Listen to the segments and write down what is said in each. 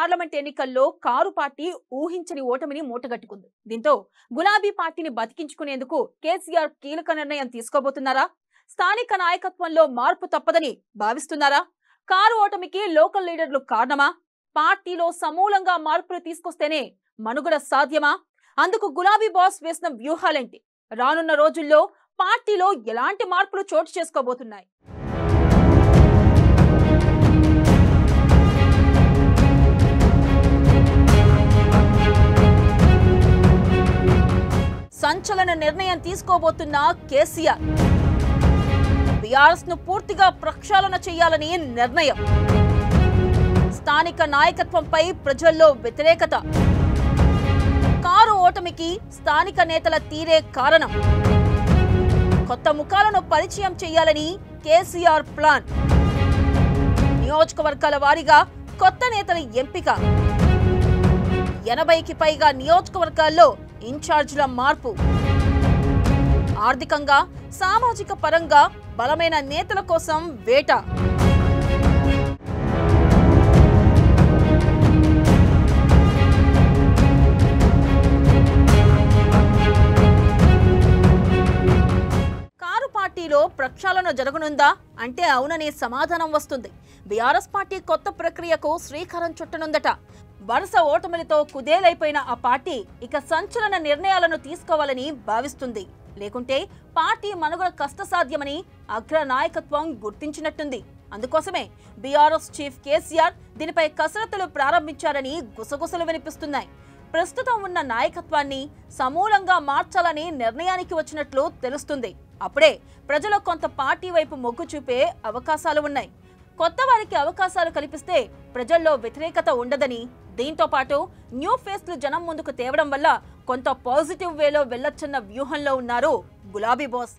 Parliament ఎన్నికల్లో car party ఊహించని ఓటమిని మూటగట్టుకుంది. దీంతో గులాబీ పార్టీని బతికించుకునేందుకు కేసీఆర్ కీలక నిర్ణయం తీసుకోబోతున్నారా? స్థానిక నాయకత్వంలో మార్పు తప్పదని భావిస్తున్నారా? కారు ఓటమికి లోకల్ లీడర్లు కారణమా? పార్టీలో సమూలంగా మార్పులు తీసుకొస్తేనే మనుగడ సాధ్యమా? అందుకు గులాబీ బాస్ వేసిన వ్యూహాలేంటి? రానున్న రోజుల్లో పార్టీలో ఎలాంటి మార్పులు చోటు చేసుకోబోతున్నాయి? సంచలన నిర్ణయం తీసుకోబోతున్న కేసీఆర్ బీఆర్ఎస్ ను పూర్తిగా ప్రక్షాళన చేయాలని నిర్ణయం. స్థానిక నాయకత్వంపై ప్రజల్లో వ్యతిరేకత. కారు ఓటమికి స్థానిక నేతల తీరే కారణం. కొత్త ముఖాలను పరిచయం చేయాలని కేసీఆర్ ప్లాన్. నియోజకవర్గాల వారీగా కొత్త నేతల ఎంపిక. 80కి పైగా నియోజకవర్గాల్లో ఇన్ఛార్జీల మార్పు. ఆర్థికంగా సామాజిక పరంగా బలమైన నేతల కోసం వేట. కారు పార్టీలో ప్రక్షాళన జరగనుందా అంటే అవుననే సమాధానం వస్తుంది. బీఆర్ఎస్ పార్టీ కొత్త ప్రక్రియకు శ్రీకారం చుట్టనుందట. వరుస ఓటమిలతో కుదేలైపోయిన ఆ పార్టీ ఇక సంచలన నిర్ణయాలను తీసుకోవాలని భావిస్తుంది. లేకుంటే పార్టీ మనుగడ కష్టసాధ్యమని అగ్ర నాయకత్వం గుర్తించినట్టుంది. అందుకోసమే బీఆర్ఎస్ చీఫ్ కేసీఆర్ దీనిపై కసరత్తులు ప్రారంభించారని గుసగుసలు వినిపిస్తున్నాయి. ప్రస్తుతం ఉన్న నాయకత్వాన్ని సమూలంగా మార్చాలని నిర్ణయానికి వచ్చినట్లు తెలుస్తుంది. అప్పుడే ప్రజలు కొంత పార్టీ వైపు మొగ్గు చూపే అవకాశాలు ఉన్నాయి. కొత్త వారికి అవకాశాలు కల్పిస్తే ప్రజల్లో వ్యతిరేకత ఉండదని, దీంతో పాటు న్యూ ఫేస్లు జనం ముందుకు తేవడం వల్ల కొంత పాజిటివ్ వేలో వెళ్లొచ్చన్న వ్యూహంలో ఉన్నారు గులాబీ బాస్.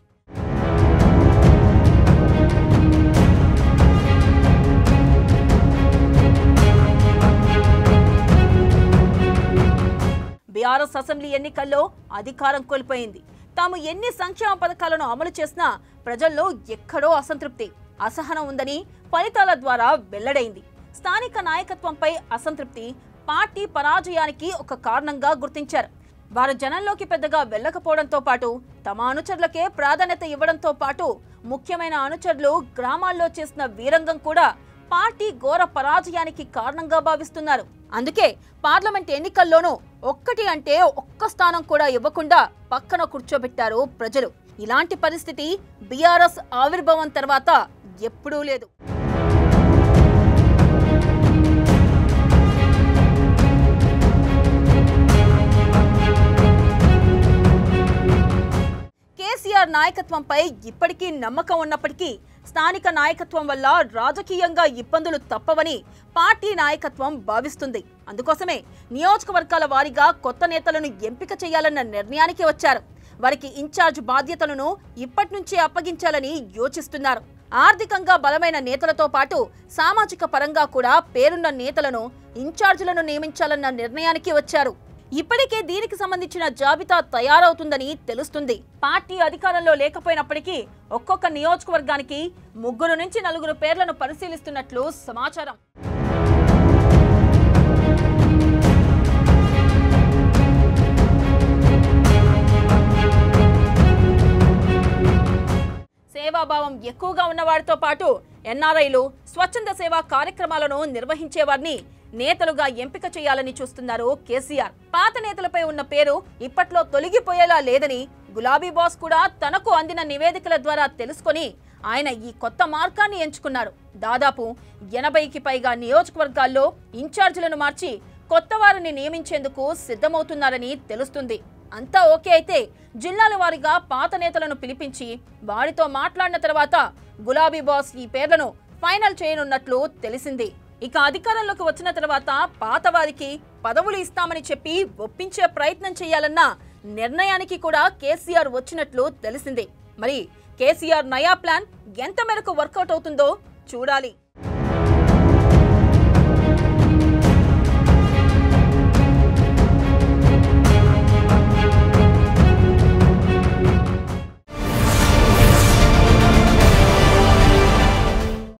బీఆర్ఎస్ అసెంబ్లీ ఎన్నికల్లో అధికారం కోల్పోయింది. తాము ఎన్ని సంక్షేమ పథకాలను అమలు చేసినా ప్రజల్లో ఎక్కడో అసంతృప్తి, అసహనం ఉందని ఫలితాల ద్వారా వెల్లడైంది. స్థానిక నాయకత్వంపై అసంతృప్తి పార్టీ పరాజయానికి ఒక కారణంగా గుర్తించారు. వారు జనంలోకి పెద్దగా వెళ్లకపోవడంతో పాటు తమ అనుచరులకే ప్రాధాన్యత ఇవ్వడంతో పాటు ముఖ్యమైన అనుచరులు గ్రామాల్లో చేసిన వీరంగం కూడా పార్టీ ఘోర పరాజయానికి కారణంగా భావిస్తున్నారు. అందుకే పార్లమెంట్ ఎన్నికల్లోనూ ఒక్కటి అంటే ఒక్క స్థానం కూడా ఇవ్వకుండా పక్కన కూర్చోబెట్టారు ప్రజలు. ఇలాంటి పరిస్థితి బీఆర్ఎస్ ఆవిర్భావం తర్వాత ఎప్పుడూ లేదు. కేసీఆర్ నాయకత్వంపై ఇప్పటికీ నమ్మకం ఉన్నప్పటికీ స్థానిక నాయకత్వం వల్ల రాజకీయంగా ఇబ్బందులు తప్పవని పార్టీ నాయకత్వం భావిస్తుంది. అందుకోసమే నియోజకవర్గాల వారీగా కొత్త నేతలను ఎంపిక చేయాలన్న నిర్ణయానికి వచ్చారు. వారికి ఇన్ఛార్జ్ బాధ్యతలను ఇప్పటి నుంచే అప్పగించాలని యోచిస్తున్నారు. ఆర్థికంగా బలమైన నేతలతో పాటు సామాజిక పరంగా కూడా పేరున్న నేతలను ఇన్ఛార్జీలను నియమించాలన్న నిర్ణయానికి వచ్చారు. ఇప్పటికే దీనికి సంబంధించిన జాబితా తయారవుతుందని తెలుస్తుంది. పార్టీ అధికారంలో లేకపోయినప్పటికీ ఒక్కొక్క నియోజకవర్గానికి 3 నుంచి 4 పేర్లను పరిశీలిస్తున్నట్లు సమాచారం. సేవాభావం ఎక్కువగా ఉన్నవారితో పాటు ఎన్ఆర్ఐలు, స్వచ్ఛంద సేవా కార్యక్రమాలను నిర్వహించే వారిని నేతలుగా ఎంపిక చేయాలని చూస్తున్నారు కేసీఆర్. పాత నేతలపై ఉన్న పేరు ఇప్పట్లో తొలగిపోయేలా లేదని గులాబీ బాస్ కూడా తనకు అందిన నివేదికల ద్వారా తెలుసుకొని ఆయన ఈ కొత్త మార్గాన్ని ఎంచుకున్నారు. దాదాపు 80కి పైగా నియోజకవర్గాల్లో ఇన్ఛార్జీలను మార్చి కొత్త వారిని నియమించేందుకు సిద్ధమవుతున్నారని తెలుస్తుంది. అంతా ఓకే అయితే జిల్లాల వారీగా పాత నేతలను పిలిపించి వారితో మాట్లాడిన తర్వాత గులాబీ బాస్ ఈ పేర్లను ఫైనల్ చేయనున్నట్లు తెలిసింది. ఇక అధికారంలోకి వచ్చిన తర్వాత పాత వారికి పదవులు ఇస్తామని చెప్పి ఒప్పించే ప్రయత్నం చేయాలన్న నిర్ణయానికి కూడా కేసీఆర్ వచ్చినట్లు తెలిసింది. మరి కేసీఆర్ నయా ప్లాన్ ఎంత మేరకు వర్కౌట్ అవుతుందో చూడాలి.